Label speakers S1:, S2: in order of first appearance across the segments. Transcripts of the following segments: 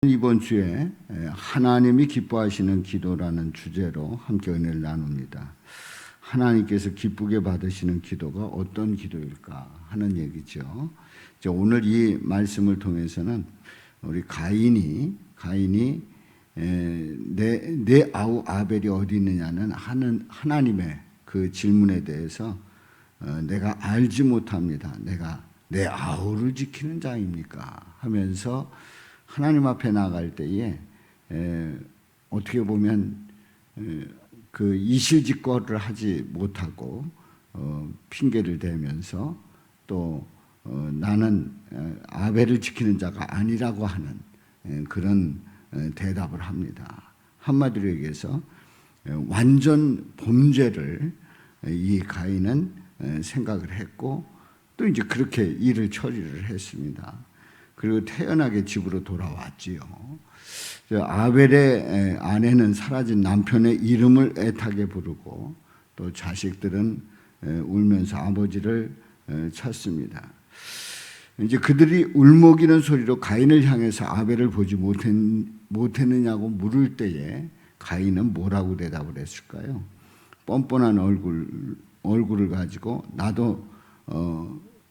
S1: 이번 주에 하나님이 기뻐하시는 기도라는 주제로 함께 은혜를 나눕니다. 하나님께서 기쁘게 받으시는 기도가 어떤 기도일까 하는 얘기죠. 오늘 이 말씀을 통해서는 우리 가인이 내 아우 아벨이 어디 있느냐는 하나님의 그 질문에 대해서 내가 알지 못합니다. 내가 내 아우를 지키는 자입니까? 하면서 하나님 앞에 나갈 때에 어떻게 보면 그 이실직고를 하지 못하고 핑계를 대면서 또 나는 아벨을 지키는 자가 아니라고 하는 그런 대답을 합니다. 한마디로 얘기해서 완전 범죄를 이 가인은 생각을 했고 또 이제 그렇게 일을 처리를 했습니다. 그리고 태연하게 집으로 돌아왔지요. 아벨의 아내는 사라진 남편의 이름을 애타게 부르고 또 자식들은 울면서 아버지를 찾습니다. 이제 그들이 울먹이는 소리로 가인을 향해서 아벨을 보지 못했느냐고 물을 때에 가인은 뭐라고 대답을 했을까요? 뻔뻔한 얼굴을 가지고 나도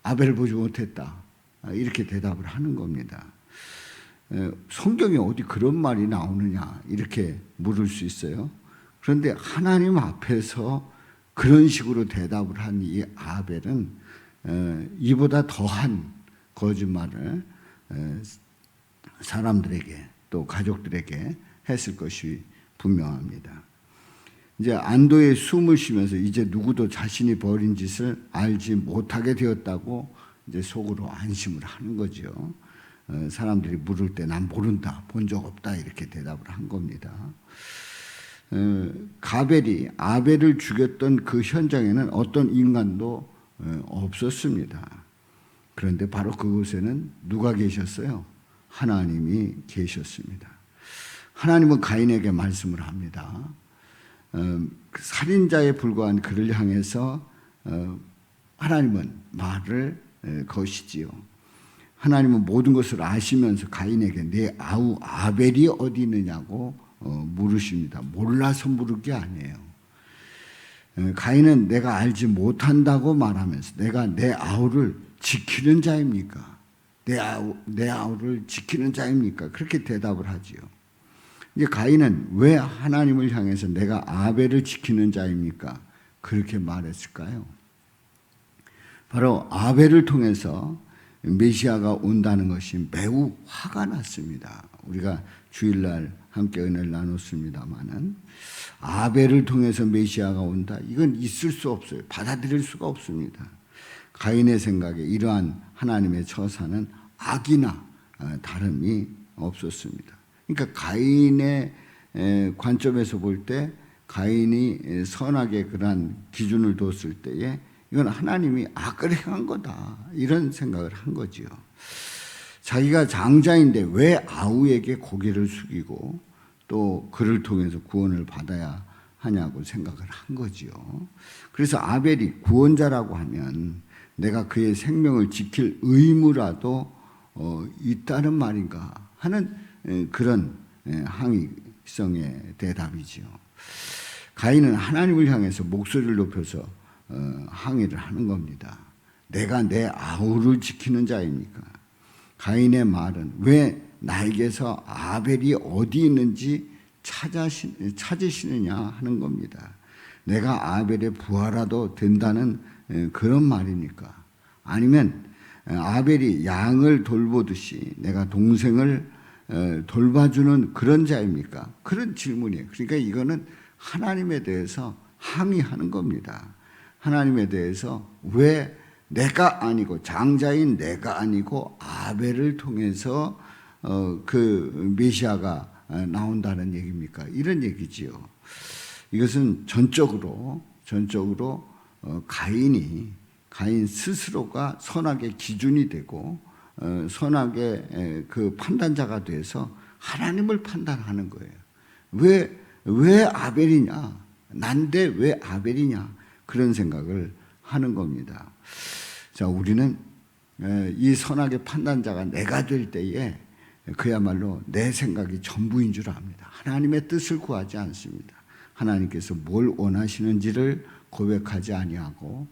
S1: 아벨을 보지 못했다. 이렇게 대답을 하는 겁니다. 성경에 어디 그런 말이 나오느냐 이렇게 물을 수 있어요. 그런데 하나님 앞에서 그런 식으로 대답을 한 이 아벨은 이보다 더한 거짓말을 사람들에게 또 가족들에게 했을 것이 분명합니다. 이제 안도의 숨을 쉬면서 이제 누구도 자신이 벌인 짓을 알지 못하게 되었다고 이제 속으로 안심을 하는 거죠. 사람들이 물을 때 난 모른다, 본 적 없다 이렇게 대답을 한 겁니다. 가벨이 아벨을 죽였던 그 현장에는 어떤 인간도 없었습니다. 그런데 바로 그곳에는 누가 계셨어요? 하나님이 계셨습니다. 하나님은 가인에게 말씀을 합니다. 살인자에 불과한 그를 향해서 하나님은 말을 것이지요. 하나님은 모든 것을 아시면서 가인에게 내 아우 아벨이 어디 있느냐고 물으십니다. 몰라서 물은 게 아니에요. 가인은 내가 알지 못한다고 말하면서 내가 내 아우를 지키는 자입니까? 내 아우를 지키는 자입니까? 그렇게 대답을 하지요. 이제 가인은 왜 하나님을 향해서 내가 아벨을 지키는 자입니까? 그렇게 말했을까요? 바로 아벨을 통해서 메시아가 온다는 것이 매우 화가 났습니다. 우리가 주일날 함께 은혜를 나눴습니다마는 아벨을 통해서 메시아가 온다. 이건 있을 수 없어요. 받아들일 수가 없습니다. 가인의 생각에 이러한 하나님의 처사는 악이나 다름이 없었습니다. 그러니까 가인의 관점에서 볼 때 가인이 선하게 그러한 기준을 뒀을 때에 이건 하나님이 악을 행한 거다 이런 생각을 한 거지요. 자기가 장자인데 왜 아우에게 고개를 숙이고 또 그를 통해서 구원을 받아야 하냐고 생각을 한 거지요. 그래서 아벨이 구원자라고 하면 내가 그의 생명을 지킬 의무라도 있다는 말인가 하는 그런 항의성의 대답이지요. 가인은 하나님을 향해서 목소리를 높여서 항의를 하는 겁니다. 내가 내 아우를 지키는 자입니까? 가인의 말은 왜 나에게서 아벨이 어디 있는지 찾으시느냐 하는 겁니다. 내가 아벨의 부하라도 된다는 그런 말입니까? 아니면 아벨이 양을 돌보듯이 내가 동생을 돌봐주는 그런 자입니까? 그런 질문이에요. 그러니까 이거는 하나님에 대해서 항의하는 겁니다. 하나님에 대해서 왜 내가 아니고 장자인 내가 아니고 아벨을 통해서 그 메시아가 나온다는 얘기입니까? 이런 얘기지요. 이것은 전적으로 가인 스스로가 선악의 기준이 되고 선악의 그 판단자가 돼서 하나님을 판단하는 거예요. 왜 아벨이냐? 난데 왜 아벨이냐? 그런 생각을 하는 겁니다. 자, 우리는 이 선악의 판단자가 내가 될 때에 그야말로 내 생각이 전부인 줄 압니다. 하나님의 뜻을 구하지 않습니다. 하나님께서 뭘 원하시는지를 고백하지 아니하고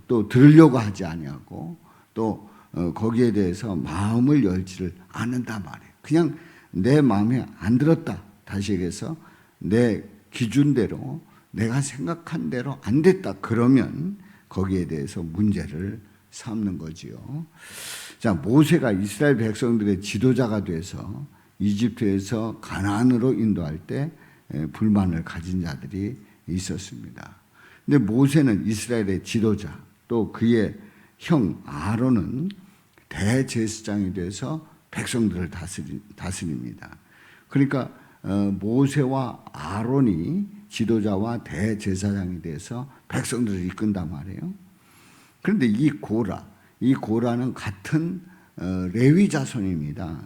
S1: 또 들으려고 하지 아니하고 또 거기에 대해서 마음을 열지를 않는단 말이에요. 그냥 내 마음에 안 들었다. 다시 얘기해서 내 기준대로 내가 생각한 대로 안 됐다. 그러면 거기에 대해서 문제를 삼는 거지요. 자, 모세가 이스라엘 백성들의 지도자가 돼서 이집트에서 가나안으로 인도할 때 불만을 가진 자들이 있었습니다. 근데 모세는 이스라엘의 지도자, 또 그의 형 아론은 대제사장이 돼서 백성들을 다스립니다. 그러니까 모세와 아론이 지도자와 대제사장이 돼서 백성들을 이끈단 말이에요. 그런데 이 고라는 같은 레위 자손입니다.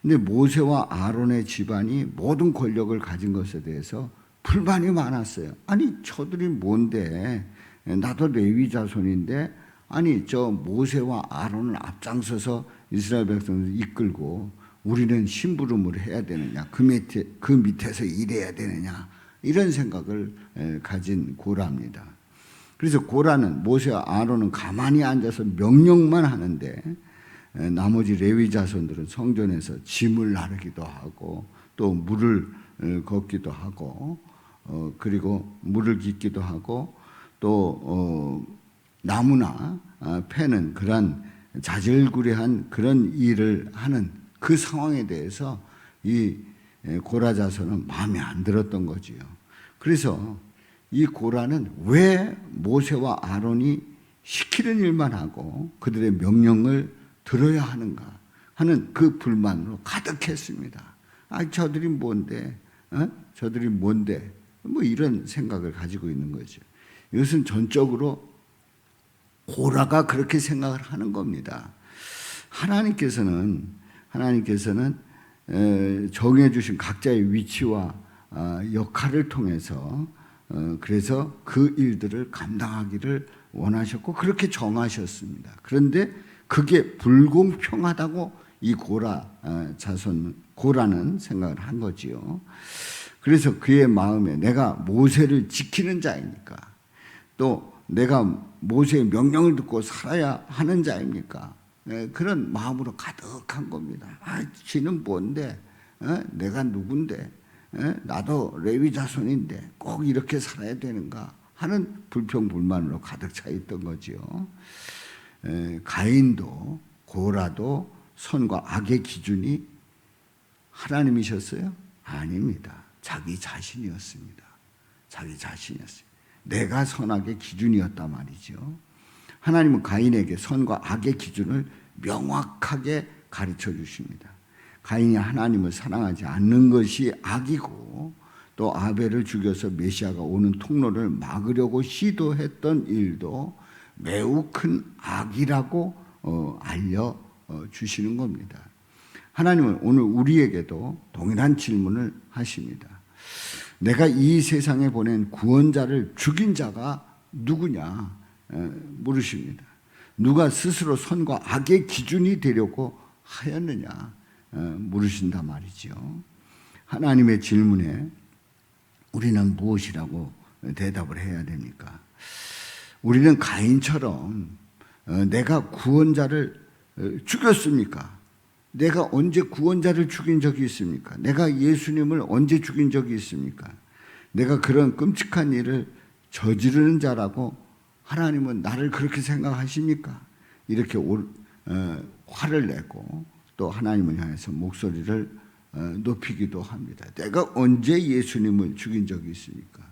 S1: 근데 모세와 아론의 집안이 모든 권력을 가진 것에 대해서 불만이 많았어요. 아니 저들이 뭔데, 나도 레위 자손인데 아니 저 모세와 아론을 앞장서서 이스라엘 백성을 이끌고 우리는 심부름을 해야 되느냐, 그 밑에서 일해야 되느냐, 이런 생각을 가진 고라입니다. 그래서 고라는 모세와 아론은 가만히 앉아서 명령만 하는데 나머지 레위 자손들은 성전에서 짐을 나르기도 하고 또 물을 걷기도 하고 그리고 물을 깃기도 하고 또 나무나 패는 그런 자질구레한 그런 일을 하는 그 상황에 대해서 이 고라 자손은 마음에 안 들었던 거지요. 그래서 이 고라는 왜 모세와 아론이 시키는 일만 하고 그들의 명령을 들어야 하는가 하는 그 불만으로 가득했습니다. 아, 저들이 뭔데? 저들이 뭔데? 뭐 이런 생각을 가지고 있는 거죠. 이것은 전적으로 고라가 그렇게 생각을 하는 겁니다. 하나님께서는 정해주신 각자의 위치와 역할을 통해서 그래서 그 일들을 감당하기를 원하셨고 그렇게 정하셨습니다. 그런데 그게 불공평하다고 이 고라는 생각을 한 거지요. 그래서 그의 마음에 내가 모세를 지키는 자입니까? 또 내가 모세의 명령을 듣고 살아야 하는 자입니까? 그런 마음으로 가득한 겁니다. 아, 지는 뭔데? 내가 누군데? 나도 레위 자손인데 꼭 이렇게 살아야 되는가? 하는 불평불만으로 가득 차 있던 거지요. 가인도 고라도 선과 악의 기준이 하나님이셨어요? 아닙니다. 자기 자신이었습니다. 자기 자신이었어요. 내가 선악의 기준이었단 말이죠. 하나님은 가인에게 선과 악의 기준을 명확하게 가르쳐 주십니다. 가인이 하나님을 사랑하지 않는 것이 악이고 또 아벨을 죽여서 메시아가 오는 통로를 막으려고 시도했던 일도 매우 큰 악이라고 알려주시는 겁니다. 하나님은 오늘 우리에게도 동일한 질문을 하십니다. 내가 이 세상에 보낸 구원자를 죽인 자가 누구냐 물으십니다. 누가 스스로 선과 악의 기준이 되려고 하였느냐 물으신단 말이죠. 하나님의 질문에 우리는 무엇이라고 대답을 해야 됩니까? 우리는 가인처럼 내가 구원자를 죽였습니까? 내가 언제 구원자를 죽인 적이 있습니까? 내가 예수님을 언제 죽인 적이 있습니까? 내가 그런 끔찍한 일을 저지르는 자라고 하나님은 나를 그렇게 생각하십니까? 이렇게 화를 내고 또 하나님을 향해서 목소리를 높이기도 합니다. 내가 언제 예수님을 죽인 적이 있습니까?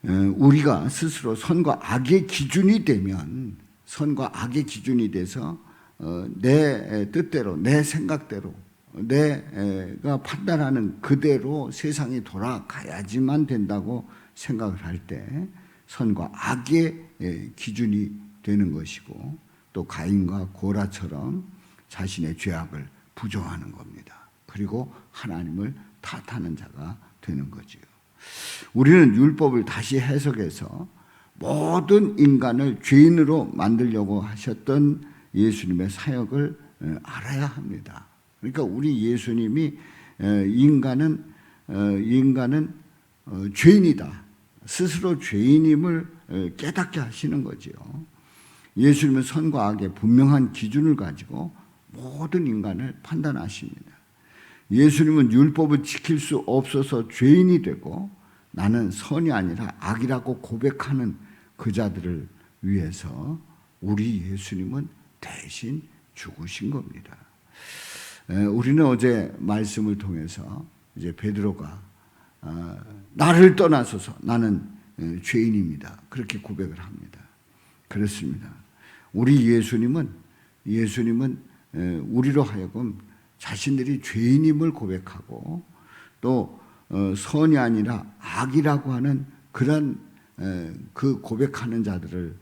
S1: 우리가 스스로 선과 악의 기준이 되면 선과 악의 기준이 돼서 내 뜻대로 내 생각대로 내가 판단하는 그대로 세상이 돌아가야지만 된다고 생각을 할 때 선과 악의 기준이 되는 것이고 또 가인과 고라처럼 자신의 죄악을 부정하는 겁니다. 그리고 하나님을 탓하는 자가 되는 거지요. 우리는 율법을 다시 해석해서 모든 인간을 죄인으로 만들려고 하셨던 예수님의 사역을 알아야 합니다. 그러니까 우리 예수님이 인간은 죄인이다. 스스로 죄인임을 깨닫게 하시는 거죠. 예수님은 선과 악의 분명한 기준을 가지고 모든 인간을 판단하십니다. 예수님은 율법을 지킬 수 없어서 죄인이 되고 나는 선이 아니라 악이라고 고백하는 그 자들을 위해서 우리 예수님은 대신 죽으신 겁니다. 우리는 어제 말씀을 통해서 이제 베드로가 나를 떠나소서 나는 죄인입니다. 그렇게 고백을 합니다. 그렇습니다. 우리 예수님은 우리로 하여금 자신들이 죄인임을 고백하고 또 선이 아니라 악이라고 하는 그런 그 고백하는 자들을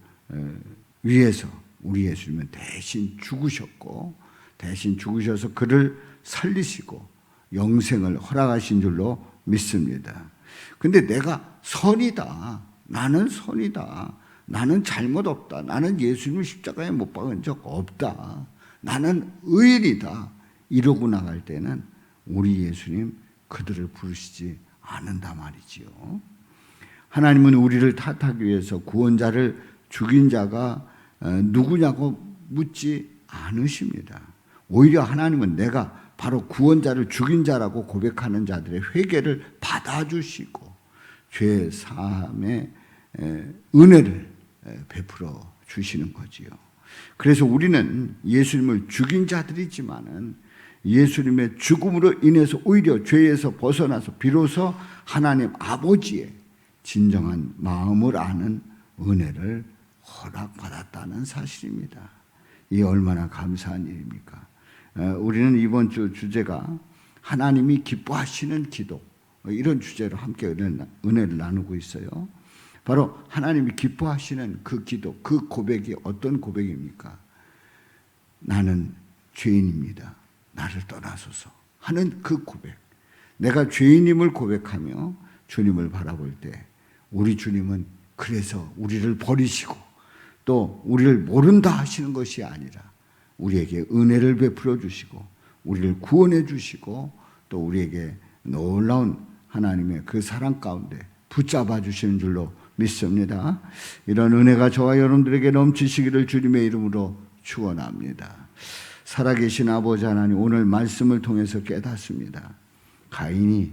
S1: 위해서 우리 예수님은 대신 죽으셨고 대신 죽으셔서 그를 살리시고 영생을 허락하신 줄로 믿습니다. 근데 내가 선이다. 나는 선이다. 나는 잘못 없다. 나는 예수님을 십자가에 못 박은 적 없다. 나는 의인이다. 이러고 나갈 때는 우리 예수님 그들을 부르시지 않는다 말이지요. 하나님은 우리를 탓하기 위해서 구원자를 죽인 자가 누구냐고 묻지 않으십니다. 오히려 하나님은 내가 바로 구원자를 죽인 자라고 고백하는 자들의 회개를 받아주시고 죄 사함의 은혜를 베풀어 주시는 거지요. 그래서 우리는 예수님을 죽인 자들이지만은 예수님의 죽음으로 인해서 오히려 죄에서 벗어나서 비로소 하나님 아버지의 진정한 마음을 아는 은혜를 허락받았다는 사실입니다. 이 얼마나 감사한 일입니까? 우리는 이번 주 주제가 하나님이 기뻐하시는 기도, 이런 주제로 함께 은혜를 나누고 있어요. 바로 하나님이 기뻐하시는 그 기도, 그 고백이 어떤 고백입니까? 나는 죄인입니다. 나를 떠나소서 하는 그 고백. 내가 죄인임을 고백하며 주님을 바라볼 때 우리 주님은 그래서 우리를 버리시고 또 우리를 모른다 하시는 것이 아니라 우리에게 은혜를 베풀어 주시고 우리를 구원해 주시고 또 우리에게 놀라운 하나님의 그 사랑 가운데 붙잡아 주시는 줄로 믿습니다. 이런 은혜가 저와 여러분들에게 넘치시기를 주님의 이름으로 축원합니다. 살아계신 아버지 하나님, 오늘 말씀을 통해서 깨닫습니다. 가인이